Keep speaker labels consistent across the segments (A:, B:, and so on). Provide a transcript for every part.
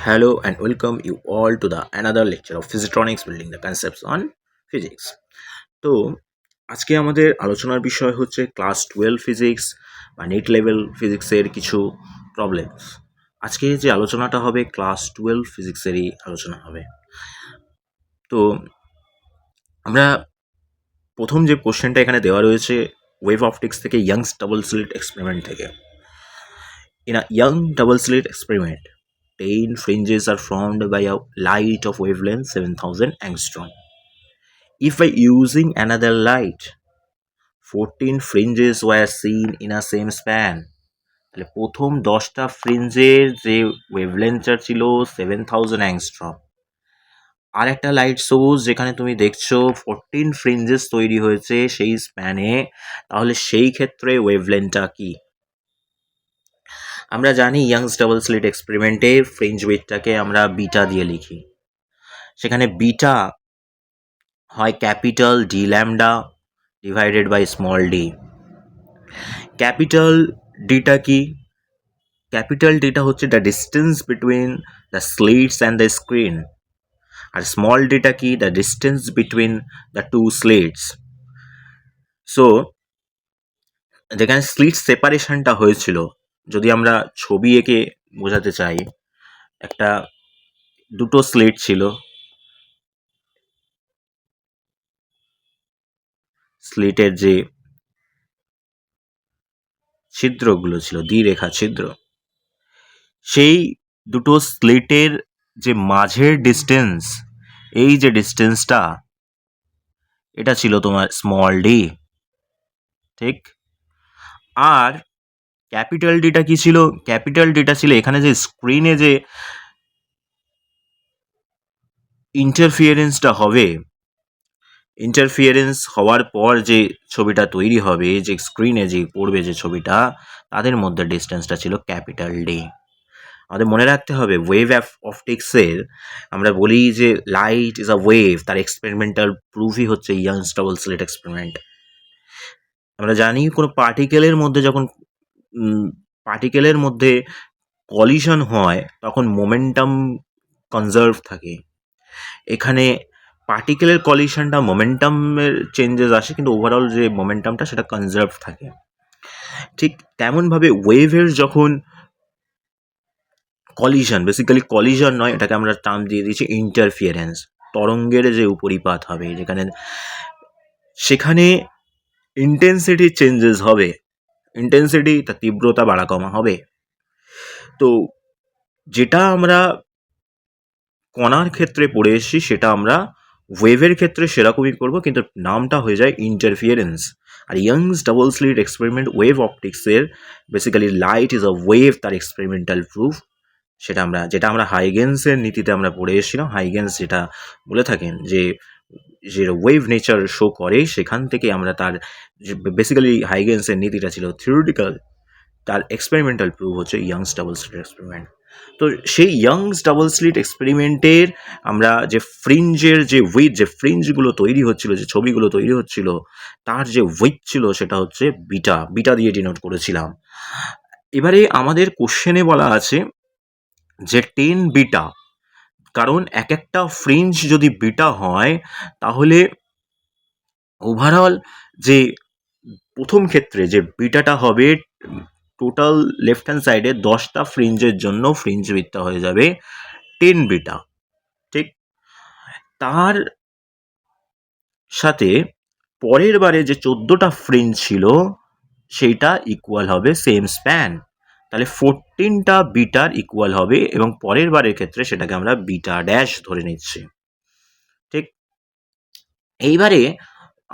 A: Hello and welcome you all to the another lecture of Physitronics building the concepts on physics. তো আজকে আমাদের আলোচনার বিষয় হচ্ছে ক্লাস 12 ফিজিক্স বা নেট লেভেল ফিজিক্সের কিছু প্রবলেমস। আজকে যে আলোচনাটা হবে ক্লাস 12 ফিজিক্সেরই আলোচনা হবে। তো আমরা প্রথম যে কোশ্চেনটা এখানে দেওয়া রয়েছে ওয়েভ অপটিক্স থেকে ইয়াংস ডাবল স্লিট এক্সপেরিমেন্ট থেকে। In a young double slit experiment, 10 fringes are formed by a light of wavelength 7000 angstrom. If by using another light, 14 fringes were seen in a same span, তাহলে প্রথম 10টা ফ্রিঞ্জের যে ওয়েভলেন্থটা ছিল 7000 angstrom, আর একটা light source যেখানে তুমি দেখছো 14 ফ্রিঞ্জেস তৈরি হয়েছে সেই স্প্যানে, তাহলে সেই ক্ষেত্রে ওয়েভলেন্থটা কি? আমরা জানি ইয়াংস ডাবল স্লিট এক্সপেরিমেন্টে ফ্রিঞ্জ উইডথটাকে আমরা বিটা দিয়ে লিখি। সেখানে বিটা হয় capital D lambda divided by small d. Capital ডিটা কি? ক্যাপিটাল ডিটা হচ্ছে the distance between the slits and the screen, আর স্মল ডিটা কি? The distance between the two slits. So যেখানে স্লিট সেপারেশনটা হয়েছিল, যদি আমরা ছবি এঁকে বোঝাতে চাই, একটা দুটো স্লিট ছিল, স্লিটের যে ছিদ্রগুলো ছিল দ্বিরেখা ছিদ্র, সেই দুটো স্লিটের যে মাঝের ডিস্টেন্স, এই যে ডিস্টেন্সটা, এটা ছিল তোমার স্মল ডি, ঠিক? আর ক্যাপিটাল ডিটা কি ছিল? ক্যাপিটাল ডিটা ছিল এখানে যে স্ক্রিনে যে ইন্টারফিয়ারেন্সটা হবে, ইন্টারফিয়ারেন্স হওয়ার পর যে ছবিটা তৈরি হবে, যে স্ক্রিনে যে পড়বে যে ছবিটা, তাদের মধ্যে ডিস্টেন্সটা ছিল ক্যাপিটাল ডি। আমাদের মনে রাখতে হবে ওয়েভ অপটিক্সের আমরা বলি যে লাইট ইজ আ ওয়েভ, তার এক্সপেরিমেন্টাল প্রুফই হচ্ছে ইয়াংস ডাবল স্লিট এক্সপেরিমেন্ট। আমরা জানি কোনো পার্টিকেলের মধ্যে যখন পার্টিকেলের মধ্যে কলিশন হয় তখন মোমেন্টাম কনজার্ভ থাকে। এখানে পার্টিকেলের কলিশনটা মোমেন্টামের চেঞ্জেস আসে, কিন্তু ওভারঅল যে মোমেন্টামটা সেটা কনজার্ভ থাকে। ঠিক তেমনভাবে ওয়েভের যখন কলিশন, বেসিক্যালি কলিশন নয়, এটাকে আমরা টার্ম দিয়ে দিয়েছি ইন্টারফিয়ারেন্স, তরঙ্গের যে উপরিপাত হবে, যেখানে সেখানে ইন্টেন্সিটি চেঞ্জেস হবে, ইন্টেন্সিটি তার তীব্রতা বাড়া কমা হবে। তো যেটা আমরা কণার ক্ষেত্রে পড়ে এসেছি সেটা আমরা ওয়েভের ক্ষেত্রে সেরকমই করব, কিন্তু নামটা হয়ে যায় ইন্টারফিয়ারেন্স। আর Young's double slit experiment wave অপটিক্সের basically light is a wave, তার এক্সপেরিমেন্টাল প্রুফ, সেটা আমরা যেটা আমরা হাইগেন্সের নীতিতে আমরা পড়ে এসেছিলাম। হাইগেন্স যেটা বলে থাকেন যে যে ওয়েভ নেচার শো করে, সেখান থেকে আমরা তার বেসিক্যালি হাইগেন্সের নীতিটা ছিল থিওরিটিক্যাল, তার এক্সপেরিমেন্টাল প্রুফ হচ্ছে ইয়াংস ডাবল স্লিট এক্সপেরিমেন্ট। তো সেই ইয়াংস ডাবল স্লিট এক্সপেরিমেন্টের আমরা যে ফ্রিঞ্জের যে উইথ, যে ফ্রিঞ্জগুলো তৈরি হচ্ছিল, যে ছবিগুলো তৈরি হচ্ছিল, তার যে উইথ ছিল সেটা হচ্ছে বিটা, বিটা দিয়ে ডিনোট করেছিলাম। এবারে আমাদের কোশ্চেনে বলা আছে যে 10 বিটা, কারণ এক একটা ফ্রিঞ্জ যদি বিটা হয় তাহলে ওভারঅল যে প্রথম ক্ষেত্রে যে বিটাটা হবে টোটাল লেফট হ্যান্ড সাইডে 10টা ফ্রিঞ্জের জন্য ফ্রিঞ্জ উইথটা হয়ে যাবে 10 বিটা, ঠিক? তার সাথে পরের বারে যে 14টা ফ্রিঞ্জ ছিল সেইটা ইকুয়াল হবে সেম স্প্যান, তাহলে 14টা বিটার ইকুয়াল হবে, এবং পরের বারের ক্ষেত্রে সেটাকে আমরা বিটা ড্যাশ ধরে নিচ্ছি, ঠিক? এইবারে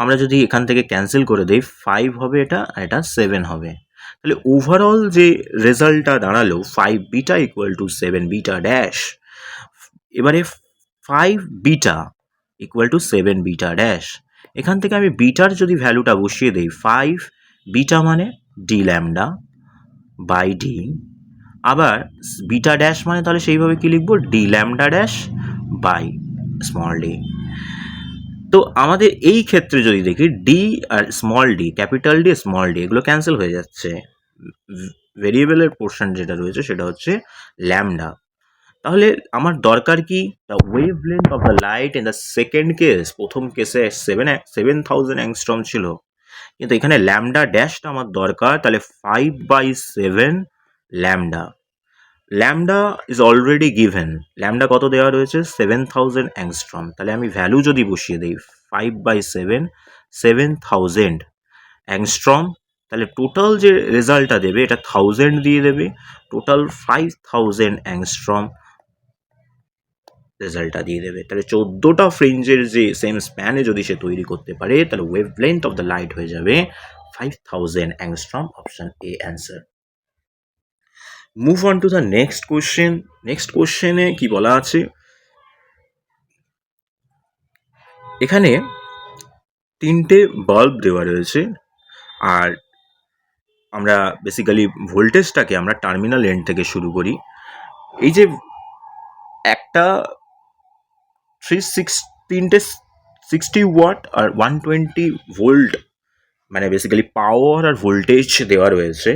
A: আমরা যদি এখান থেকে ক্যান্সেল করে দিই, 5 হবে এটা, আর এটা 7 হবে, তাহলে ওভারঅল যে রেজাল্টটা দাঁড়ালো 5 beta equal to 7 beta dash. এবারে 5 beta equal to 7 beta dash, এখান থেকে আমি বিটার যদি ভ্যালুটা বসিয়ে দিই, 5 বিটা মানে ডি ল্যামডা বাই ডি, আবার বিটা ড্যাশ মানে তাহলে সেইভাবে কি লিখবো, D lambda dash by small d. তো আমাদের এই ক্ষেত্রে যদি দেখি ডি আর small d, capital D small d, এগুলো ক্যান্সেল হয়ে যাচ্ছে, ভেরিয়েবলের পোর্শন যেটা রয়েছে সেটা হচ্ছে ল্যামডা, তাহলে আমার দরকার কি, the wave length of the light in the second case, প্রথম কেসে 7,000 অ্যাংস্ট্রম ছিল, কিন্তু এখানে ল্যামডা ড্যাশটা আমার দরকার, তাহলে 5/7 lambda. Lambda is already given, lambda কত দেওয়া রয়েছে 7,000 অ্যাংস্ট্রম, তাহলে আমি ভ্যালু যদি বসিয়ে দিই 5/7 7,000 অ্যাংস্ট্রম, তাহলে টোটাল যে রেজাল্টটা দেবে এটা 1000 দিয়ে দেবে, টোটাল 5,000 অ্যাংস্ট্রম রেজাল্টটা দিয়ে দেবে। তাহলে 14টা ফ্রিঞ্জের যে সেম স্প্যানে যদি সে তৈরি করতে পারে, তাহলে wave length of the light হয়ে যাবে 5,000 angstrom, option A answer. Move on to the next question. Next কোশ্চেনে কি বলা আছে, এখানে 3টে বাল্ব দেওয়া রয়েছে, আর আমরা বেসিক্যালি ভোল্টেজটাকে আমরা টার্মিনাল এন্ড থেকে শুরু করি। এই যে একটা 3-6 60 ওয়াট আর 120 ভোল্ট, মানে বেসিক্যালি পাওয়ার আর ভোল্টেজ দেওয়া রয়েছে।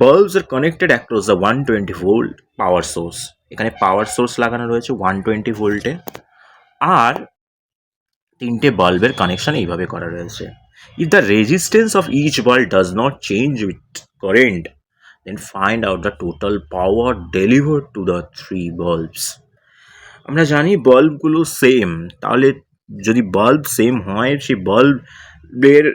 A: Bulbs are connected across the 120 volt power source, এখানে পাওয়ার সোর্স লাগানো রয়েছে 120 ভোল্টে, আর 3টে বাল্বের কানেকশন এইভাবে করা রয়েছে। If the resistance of each bulb does not change with current, then find out the total power delivered to the 3 bulbs. আমরা জানি বাল্বগুলো সেম, তাহলে যদি বাল্ব সেম হয়, সেই বাল্বের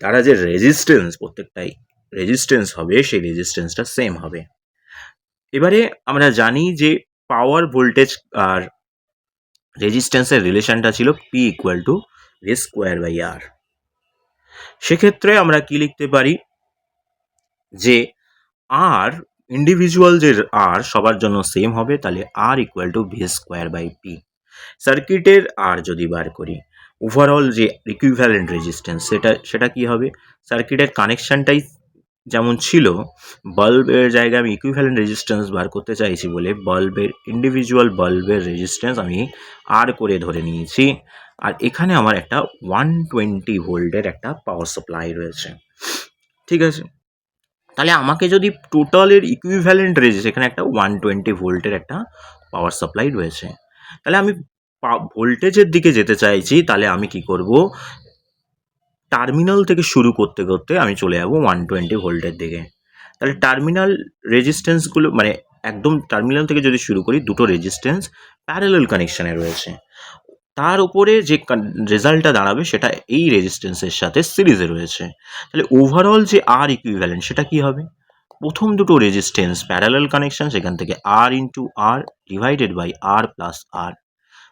A: দ্বারা যে রেজিস্ট্যান্স, প্রত্যেকটাই রেজিস্ট্যান্স হবে, সেই রেজিস্ট্যান্সটা সেম হবে। এবারে আমরা জানি যে পাওয়ার, ভোল্টেজ আর রেজিস্ট্যান্সের রিলেশনটা ছিল P equal to V square by R. সেক্ষেত্রে আমরা কি লিখতে পারি যে আর ইন্ডিভিজুয়াল যে আর সবার জন্য সেম হবে, তাহলে R equal to V square by P. সার্কিটের আর যদি বার করি, ওভারঅল যে ইকুইভ্যালেন্ট রেজিস্ট্যান্স সেটা কি হবে, সার্কিটের কানেকশনটাই যেমন ছিল, বাল্বের জায়গায় আমি ইকুইভ্যালেন্ট রেজিস্ট্যান্স বার করতে চাইছি বলে বাল্বের ইন্ডিভিজুয়াল বাল্বের রেজিস্ট্যান্স আমি আর করে ধরে নিয়েছি, আর এখানে আমার একটা 120 ভোল্টের একটা পাওয়ার সাপ্লাই রয়েছে। ঠিক আছে, তাহলে আমাকে যদি টোটালের ইকুইভ্যালেন্ট রেজিস্ট্যান্স, এখানে একটা 120 ভোল্টের একটা পাওয়ার সাপ্লাই রয়েছে, তাহলে আমি ভোল্টেজের দিকে যেতে চাইছি, তাহলে আমি কি করব, টার্মিনাল থেকে শুরু করতে করতে আমি চলে যাব 120 ভোল্টের দিকে। তাহলে টার্মিনাল রেজিস্ট্যান্সগুলো, মানে একদম টার্মিনাল থেকে যদি শুরু করি, দুটো রেজিস্ট্যান্স প্যারালাল কানেকশানে রয়েছে, তার উপরে যে রেজাল্টটা দাঁড়াবে সেটা এই রেজিস্ট্যান্সের সাথে সিরিজে রয়েছে। তাহলে ওভারঅল যে আর ইকুইভ্যালেন্ট সেটা কি হবে, প্রথম দুটো রেজিস্ট্যান্স প্যারালাল কানেকশন, সেখান থেকে R into R divided by R plus R,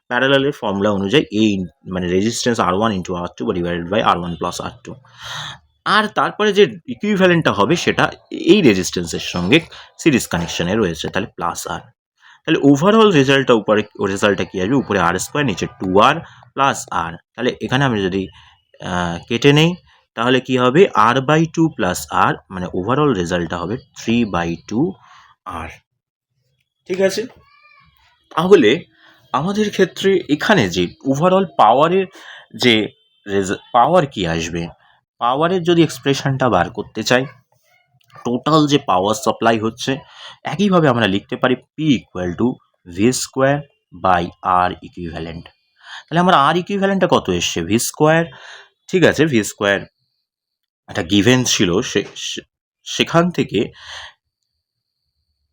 A: প্যারালালের ফর্মুলা অনুযায়ী এই মানে রেজিস্ট্যান্স R1 ইন্টু R2 বা divided by R1 plus R2, আর তারপরে যে ইকুইভ্যালেন্টটা হবে সেটা এই রেজিস্ট্যান্সের সঙ্গে সিরিজ কানেকশনে রয়েছে, তাহলে প্লাস আর। তাহলে ওভারঅল রেজাল্টটা উপরে, রেজাল্টটা কী আসবে, উপরে আর স্কোয়ার, নিচে 2r প্লাস আর। তাহলে এখানে আমি যদি কেটে নেই, তাহলে কি হবে, r/2 প্লাস আর, মানে ওভারঅল রেজাল্টটা হবে 3/2 আর। ঠিক আছে, তাহলে আমাদের ক্ষেত্রে এখানে যে ওভারঅল পাওয়ারের যে পাওয়ার কি আসবে, পাওয়ারের যদি এক্সপ্রেশনটা বার করতে চাই, টোটাল যে পাওয়ার সাপ্লাই হচ্ছে, একইভাবে আমরা লিখতে পারি P equal to V square by R equivalent. তাহলে আমার আর ইকুইভ্যালেন্টটা কত এসছে, ভি স্কোয়ার। ঠিক আছে, ভি স্কোয়ার একটা গিভেন ছিল, সেখান থেকে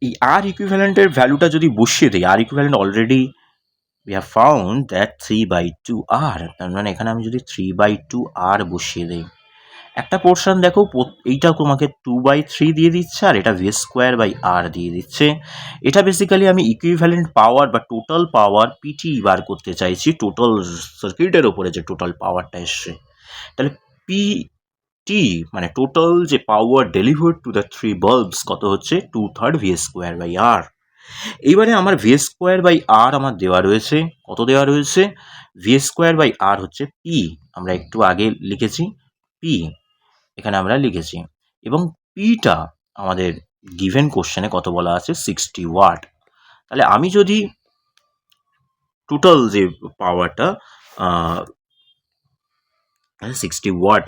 A: এই আর ইকুইভ্যালেন্টের ভ্যালুটা যদি বসিয়ে দিই, R equivalent already we have found that 3/2 r, তার মানে এখানে আমি যদি 3/2 r বসিয়ে দিই, একটা পোর্শন দেখো, এইটা তোমাকে 2/3 দিয়ে দিচ্ছে, আর এটা ভি স্কোয়ার বাই আর দিয়ে দিচ্ছে। এটা বেসিক্যালি আমি ইকুইভ্যালেন্ট পাওয়ার বা টোটাল পাওয়ার পিটি বার করতে চাইছি, টোটাল সার্কিটের ওপরে যে টোটাল পাওয়ারটা এসছে। তাহলে পিটি মানে টোটাল যে পাওয়ার ডেলিভার্ড টু দ্য 3 বাল্বস কত হচ্ছে, 2/3 ভি স্কোয়ার বাই আর। এইবারে আমার ভি স্কোয়ার বাই আর আমার দেওয়া রয়েছে, কত দেওয়া রয়েছে, ভি স্কোয়ার বাই আর হচ্ছে পি, আমরা একটু আগে লিখেছি পি, এখানে আমরা লিখেছি, এবং পিটা আমাদের গিভেন কোশ্চেনে কত বলা আছে, 60 ওয়াট। তাহলে আমি যদি টোটাল যে পাওয়ারটা 60 ওয়াট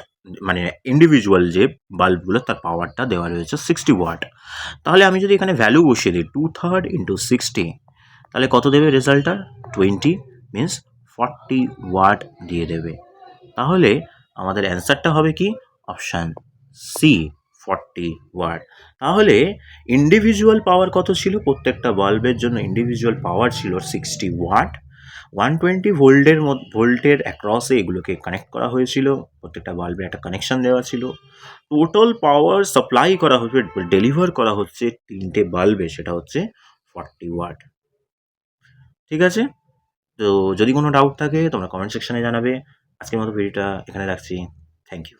A: মানে ইন্ডিভিজুয়াল যে বাল্বগুলো তার পাওয়ারটা দেওয়া রয়েছে 60 ওয়াট। তাহলে আমি যদি এখানে ভ্যালু বসিয়ে দিই 2/3 ইন্টু 60, তাহলে কত দেবে রেজাল্টটা? 20 মিন্স 40 ওয়াট দিয়ে দেবে। তাহলে আমাদের অ্যান্সারটা হবে কি? Option C, 40 watt. তাহলে ইন্ডিভিজুয়াল পাওয়ার কত ছিল? প্রত্যেকটা বাল্বের জন্য ইন্ডিভিজুয়াল পাওয়ার ছিল 60 ওয়াট। 120 ভোল্টের অ্যাক্রসে এগুলোকে কানেক্ট করা হয়েছিল, প্রত্যেকটা বাল্বের একটা কানেকশন দেওয়া ছিল। টোটাল পাওয়ার সাপ্লাই করা হচ্ছে, ডেলিভার করা হচ্ছে 3টে বাল্বে, সেটা হচ্ছে 40 ওয়াট। ঠিক আছে? তো যদি কোনো ডাউট থাকে তোমরা কমেন্ট সেকশনে জানাবে। আজকের মতো ভিডিওটা এখানে রাখছি। Thank you.